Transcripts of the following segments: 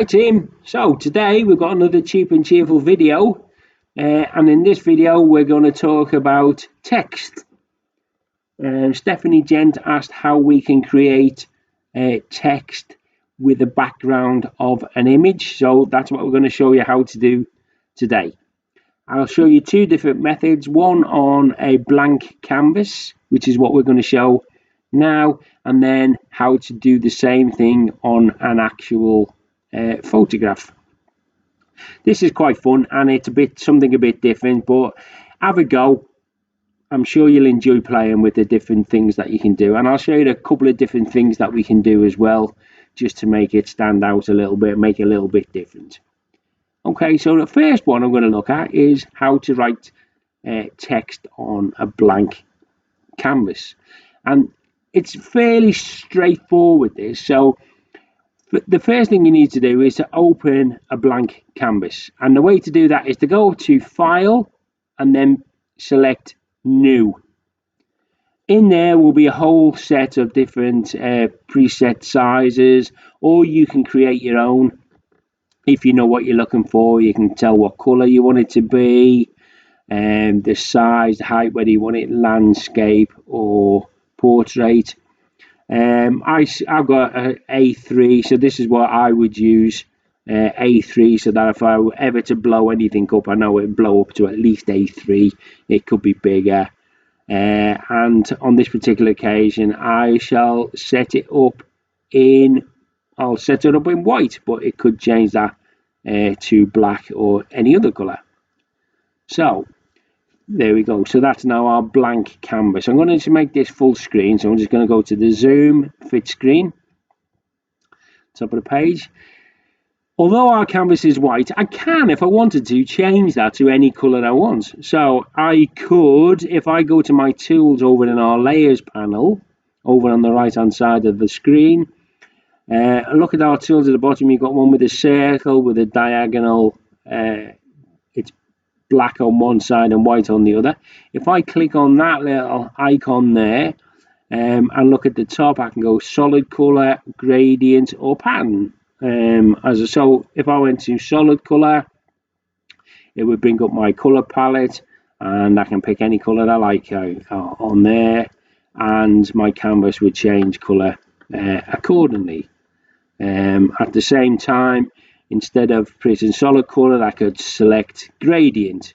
Hi Tim, so today we've got another cheap and cheerful video, and in this video we're going to talk about text. Stephanie Gent asked how we can create text with a background of an image, so that's what we're going to show you how to do today. I'll show you two different methods, one on a blank canvas, which is what we're going to show now, and then how to do the same thing on an actual photograph. This is quite fun and it's something a bit different, but have a go. I'm sure you'll enjoy playing with the different things that you can do, and I'll show you a couple of different things that we can do as well, just to make it stand out a little bit, make it a little bit different. Okay, so the first one I'm going to look at is how to write text on a blank canvas, and it's fairly straightforward this. So the first thing you need to do is to open a blank canvas, and the way to do that is to go to File and then select New. In there will be a whole set of different preset sizes, or you can create your own. If you know what you're looking for, you can tell what color you want it to be, and the size, the height, whether you want it landscape or portrait. I've got a A3, so this is what I would use, A3, so that if I were ever to blow anything up, I know it would blow up to at least A3. It could be bigger, and on this particular occasion I shall set it up in white, but it could change that to black or any other color. So there we go. So that's now our blank canvas. I'm going to make this full screen, so I'm just going to go to the zoom fit screen, top of the page. Although our canvas is white, I can, if I wanted to, change that to any color I want. So I could, if I go to my tools over in our layers panel over on the right hand side of the screen, look at our tools at the bottom. You've got one with a circle with a diagonal, it's black on one side and white on the other. If I click on that little icon there, and look at the top, I can go solid color, gradient, or pattern. So if I went to solid color, it would bring up my color palette, and I can pick any color I like on there, and my canvas would change color accordingly. At the same time, instead of pressing solid color, I could select gradient,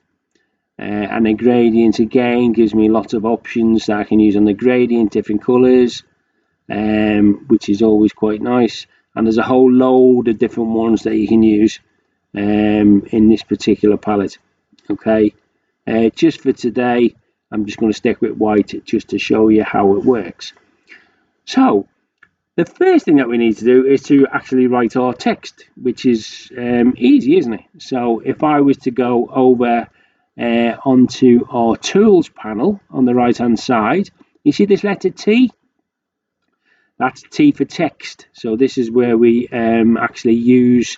and the gradient again gives me lots of options that I can use on the gradient, different colors, which is always quite nice. And there's a whole load of different ones that you can use in this particular palette. Okay, just for today I'm just going to stick with white just to show you how it works. So the first thing that we need to do is to actually write our text, which is easy, isn't it? So if I was to go over onto our tools panel on the right hand side, you see this letter T? That's T for text. So this is where we actually use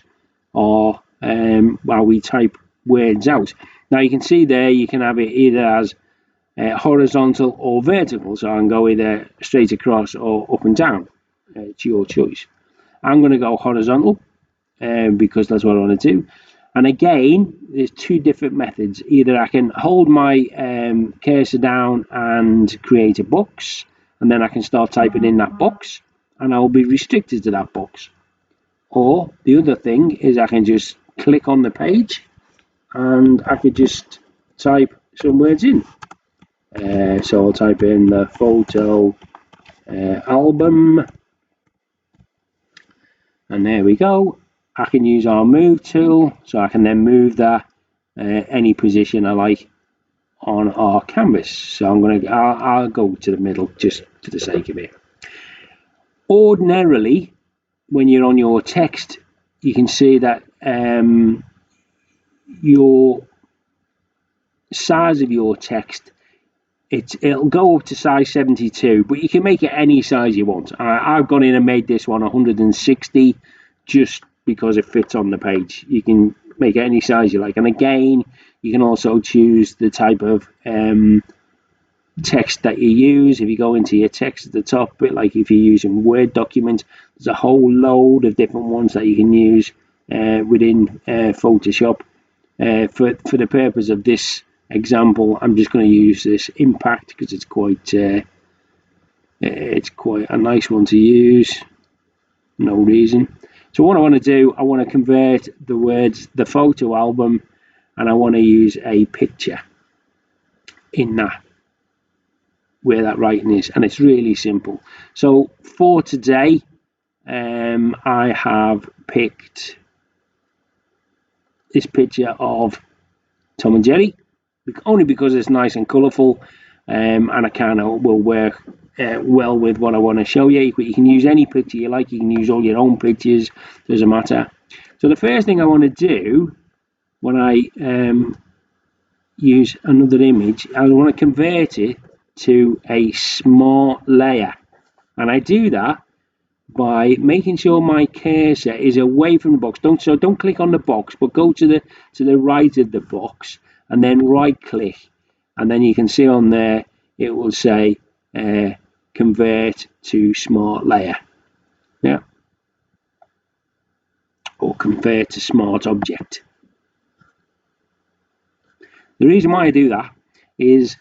our while we type words out. Now you can see there you can have it either as horizontal or vertical, so I can go either straight across or up and down. It's your choice. I'm going to go horizontal because that's what I want to do. And again, there's two different methods. Either I can hold my cursor down and create a box, and then I can start typing in that box, and I'll be restricted to that box. Or the other thing is I can just click on the page, and I could just type some words in. So I'll type in the photo album, and there we go. I can use our move tool, so I can then move that any position I like on our canvas. So I'll go to the middle just for the sake of it. Ordinarily, when you're on your text, you can see that your size of your text, it'll go up to size 72, but you can make it any size you want. I've gone in and made this one 160 just because it fits on the page. You can make it any size you like, and again you can also choose the type of text that you use. If you go into your text at the top, bit like if you're using Word document, there's a whole load of different ones that you can use within Photoshop. For the purpose of this example, I'm just going to use this impact because it's quite a nice one to use. No reason. So what I want to do, I want to convert the words the photo album, and I want to use a picture in that where that writing is, and it's really simple. So for today, I have picked this picture of Tom and Jerry, only because it's nice and colourful, and I kind of will work well with what I want to show you. You can use any picture you like. You can use all your own pictures, doesn't matter. So the first thing I want to do when I use another image, I want to convert it to a smart layer, and I do that by making sure my cursor is away from the box. Don't click on the box, but go to the right of the box and then right click, and then you can see on there it will say convert to smart layer, yeah, or convert to smart object. The reason why I do that is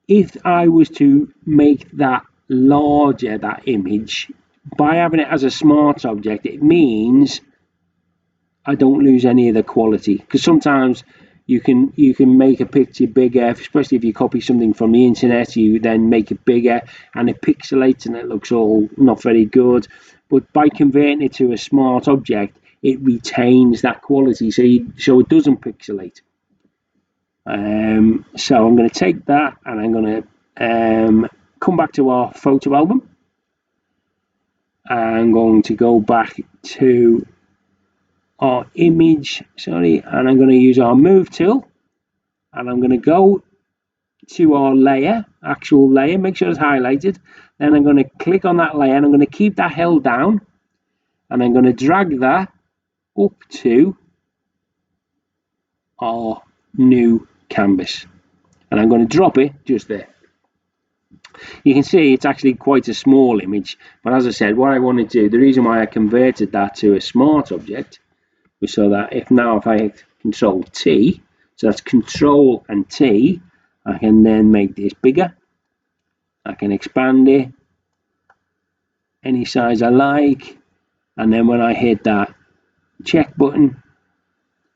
if I was to make that larger, that image, by having it as a smart object, it means I don't lose any of the quality, because sometimes you can make a picture bigger, especially if you copy something from the internet. You then make it bigger and it pixelates and it looks all not very good. But by converting it to a smart object, it retains that quality, so it doesn't pixelate. So I'm going to take that and I'm going to come back to our photo album. I'm going to go back to our image, and I'm going to use our move tool, and I'm going to go to our layer, actual layer, make sure it's highlighted. Then I'm going to click on that layer and I'm going to keep that held down, and I'm going to drag that up to our new canvas, and I'm going to drop it just there. You can see it's actually quite a small image, but as I said, what I want to do, the reason why I converted that to a smart object was so that if I hit Control T, so that's Control and T, I can then make this bigger. I can expand it any size I like, and then when I hit that check button,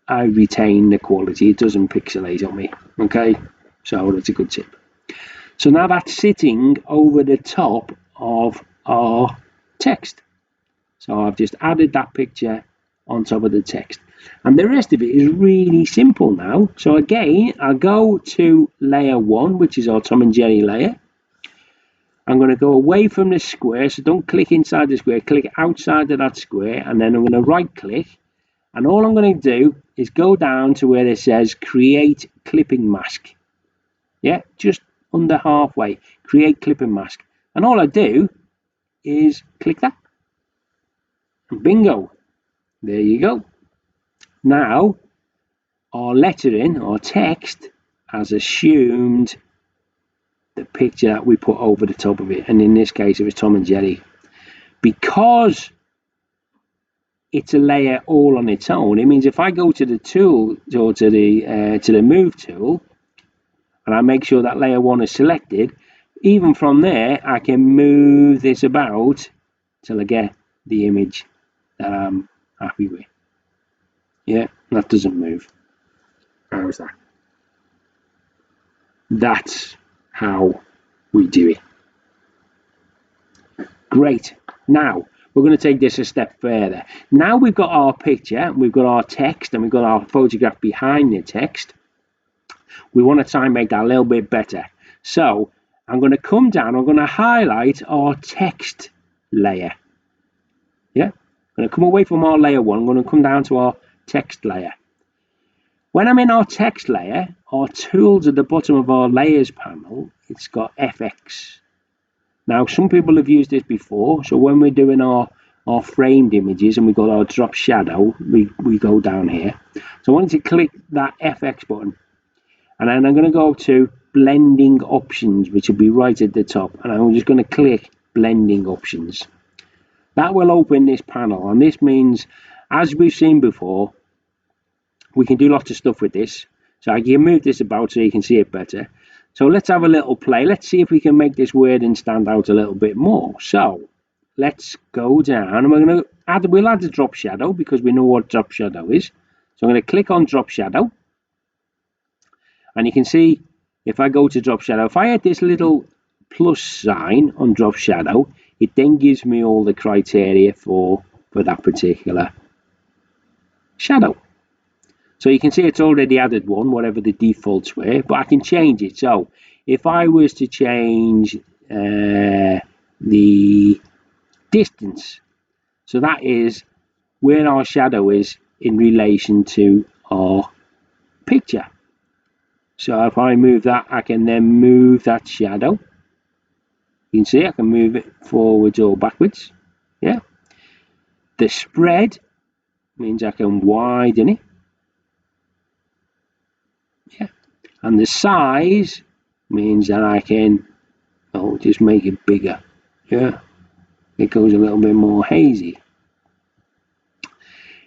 I retain the quality. It doesn't pixelate on me. Okay, so that's a good tip. So now that's sitting over the top of our text. So I've just added that picture on top of the text, and the rest of it is really simple now. So again, I'll go to layer 1, which is our Tom and Jerry layer. I'm going to go away from the square, so don't click inside the square, click outside of that square, and then I'm going to right click, and all I'm going to do is go down to where it says create clipping mask. Yeah, just under halfway, create clipping mask, and all I do is click that, and bingo, there you go. Now our lettering, our text, has assumed the picture that we put over the top of it, and in this case it was Tom and Jerry. Because it's a layer all on its own, it means if I go to the tool, or to the move tool, and I make sure that layer 1 is selected, even from there I can move this about till I get the image that I'm happy with. Yeah, that doesn't move. How's that? That's how we do it. Great. Now we're going to take this a step further. Now we've got our picture, we've got our text, and we've got our photograph behind the text. We want to try and make that a little bit better. So I'm going to come down, I'm going to highlight our text layer. Yeah, I'm going to come away from our layer 1, I'm going to come down to our text layer. When I'm in our text layer, our tools at the bottom of our layers panel, it's got FX. Now some people have used this before, so when we're doing our framed images and we've got our drop shadow, we go down here. So I want you to click that FX button, and then I'm going to go to blending options, which will be right at the top, and I'm just going to click blending options. That will open this panel, and this means, as we've seen before, we can do lots of stuff with this. So I can move this about so you can see it better. So let's have a little play. Let's see if we can make this wording stand out a little bit more. So let's go down, and we're going to add, we'll add a drop shadow because we know what drop shadow is. So I'm going to click on drop shadow, and you can see if I go to drop shadow, if I add this little plus sign on drop shadow, it then gives me all the criteria for that particular shadow. So you can see it's already added one, whatever the defaults were, but I can change it. So if I was to change the distance, so that is where our shadow is in relation to our picture. So if I move that, I can then move that shadow. You can see I can move it forwards or backwards. Yeah. The spread means I can widen it. Yeah. And the size means that I can just make it bigger. Yeah. It goes a little bit more hazy.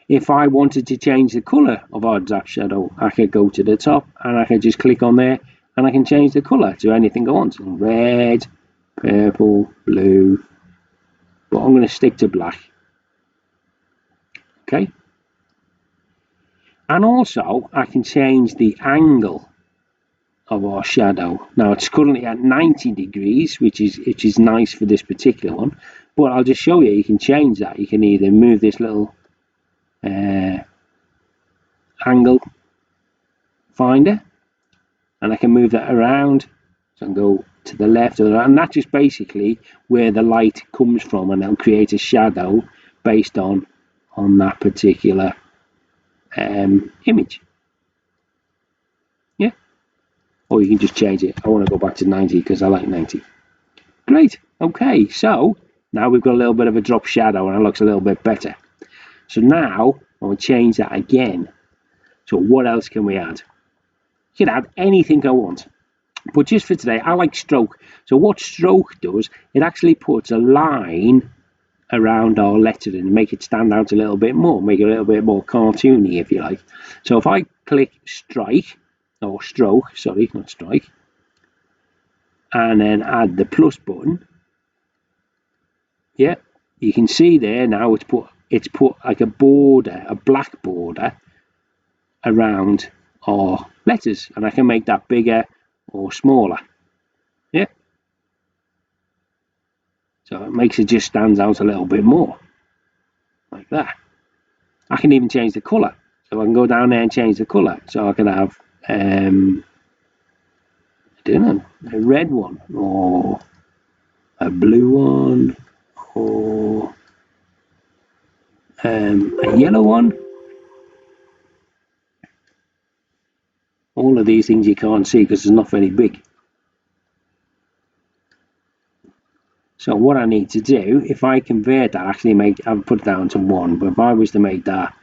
If I wanted to change the color of our drop shadow, I could go to the top and I can just click on there and I can change the color to anything I want. Red, purple, blue, but I'm going to stick to black. Okay. And also I can change the angle of our shadow. Now it's currently at 90 degrees, which is nice for this particular one, but I'll just show you, you can change that. You can either move this little angle finder, and I can move that around, so I can go to the left or the right, and that's just basically where the light comes from, and it'll create a shadow based on that particular image. Yeah. Or you can just change it. I want to go back to 90 because I like 90. Great. Okay, so now we've got a little bit of a drop shadow and it looks a little bit better. So now I will change that again. So what else can we add? You can add anything I want. But just for today, I like stroke. So what stroke does, it actually puts a line around our lettering and make it stand out a little bit more, make it a little bit more cartoony, if you like. So if I click strike, or stroke, sorry, not strike, and then add the plus button, yeah, you can see there now it's put like a border, a black border around our letters, and I can make that bigger or smaller. Yeah. So it makes it just stands out a little bit more, like that. I can even change the colour. So I can go down there and change the colour. So I can have, I don't know, a red one, or a blue one, or a yellow one. All of these things you can't see because it's not very big. So what I need to do, if I convert that, I'll put it down to 1, but if I was to make that,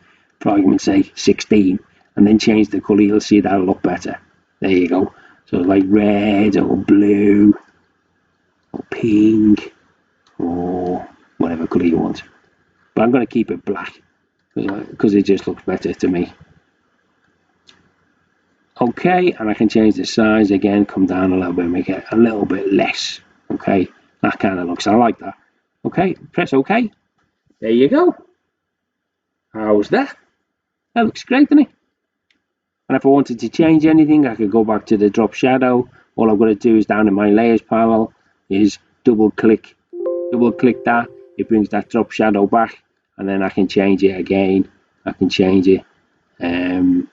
for argument's sake, 16, and then change the colour, you'll see that'll look better. There you go. So like red, or blue, or pink, or whatever colour you want. But I'm going to keep it black, because it just looks better to me. Okay, and I can change the size again, come down a little bit, make it a little bit less. Okay. That kind of looks, I like that. Okay, press OK. There you go. How's that? That looks great, doesn't it? And if I wanted to change anything, I could go back to the drop shadow. All I've got to do is down in my layers panel is double click that. It brings that drop shadow back, and then I can change it again. I can change it, and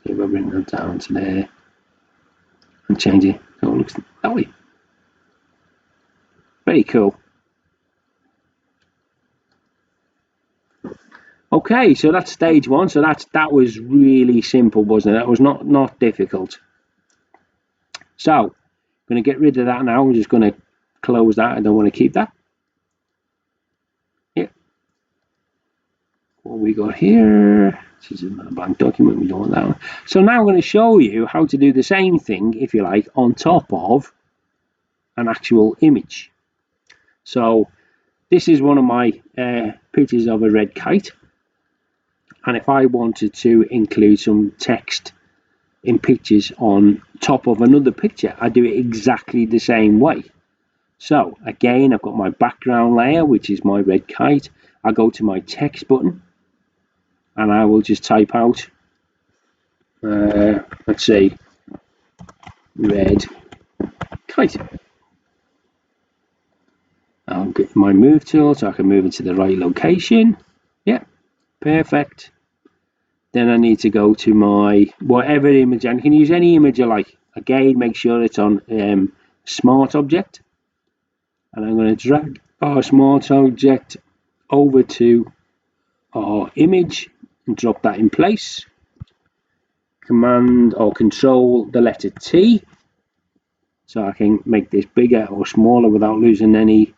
if I bring that down to there and change it, so it looks that way. Very cool. Okay, so that's stage 1. So that was really simple, wasn't it? That was not difficult. So I'm going to get rid of that now. I'm just going to close that. I don't want to keep that. Yeah. What we got here? This is a blank document. We don't want that one. So now I'm going to show you how to do the same thing, if you like, on top of an actual image. So this is one of my pictures of a red kite, and if I wanted to include some text in pictures on top of another picture, I do it exactly the same way. So again, I've got my background layer, which is my red kite. I go to my text button and I will just type out, let's say, red kite. I'll get my move tool so I can move it to the right location. Yeah, perfect. Then I need to go to my whatever image, and you can use any image you like. Again, make sure it's on Smart Object. And I'm going to drag our Smart Object over to our image and drop that in place. Command or Control the letter T, so I can make this bigger or smaller without losing any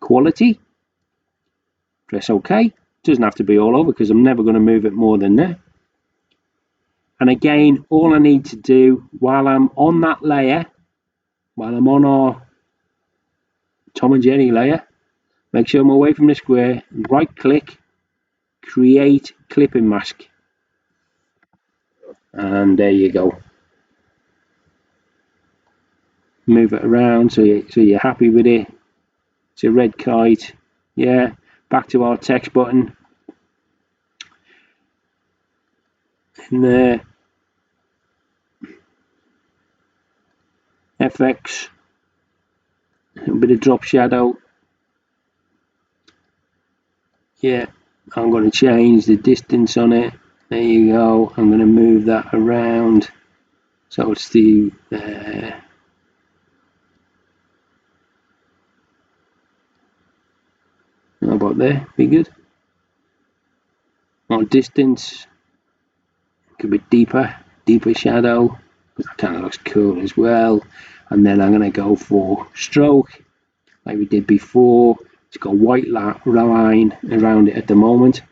quality. Press OK. Doesn't have to be all over because I'm never going to move it more than that. And again, all I need to do while I'm on that layer, while I'm on our Tom and Jerry layer, make sure I'm away from the square, right click, create clipping mask. And there you go. Move it around so you're happy with it. It's a red kite. Yeah, back to our text button. In there, FX, a bit of drop shadow. Yeah, I'm going to change the distance on it. There you go. I'm going to move that around so it's the how about there? Be good. More distance. Could be deeper shadow. That kind of looks cool as well. And then I'm going to go for stroke, like we did before. It's got a white line around it at the moment.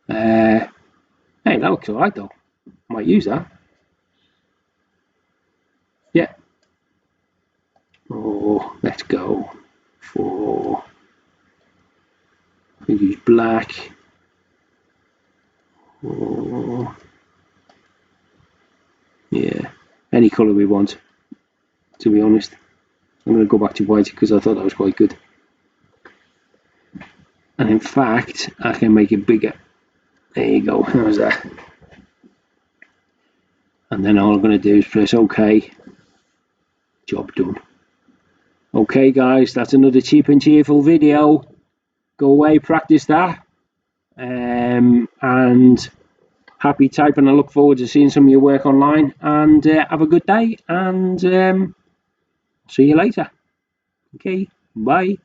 Hey, that looks alright though. Might use that. Yeah. Oh, let's go for. We use black. Oh, yeah. Any colour we want. To be honest, I'm going to go back to white because I thought that was quite good. And in fact, I can make it bigger. There you go. How's that? And then all I'm going to do is press OK. Job done. Okay guys, that's another cheap and cheerful video. Go away, practice that. And happy typing. I look forward to seeing some of your work online. And have a good day. And see you later. Okay, bye.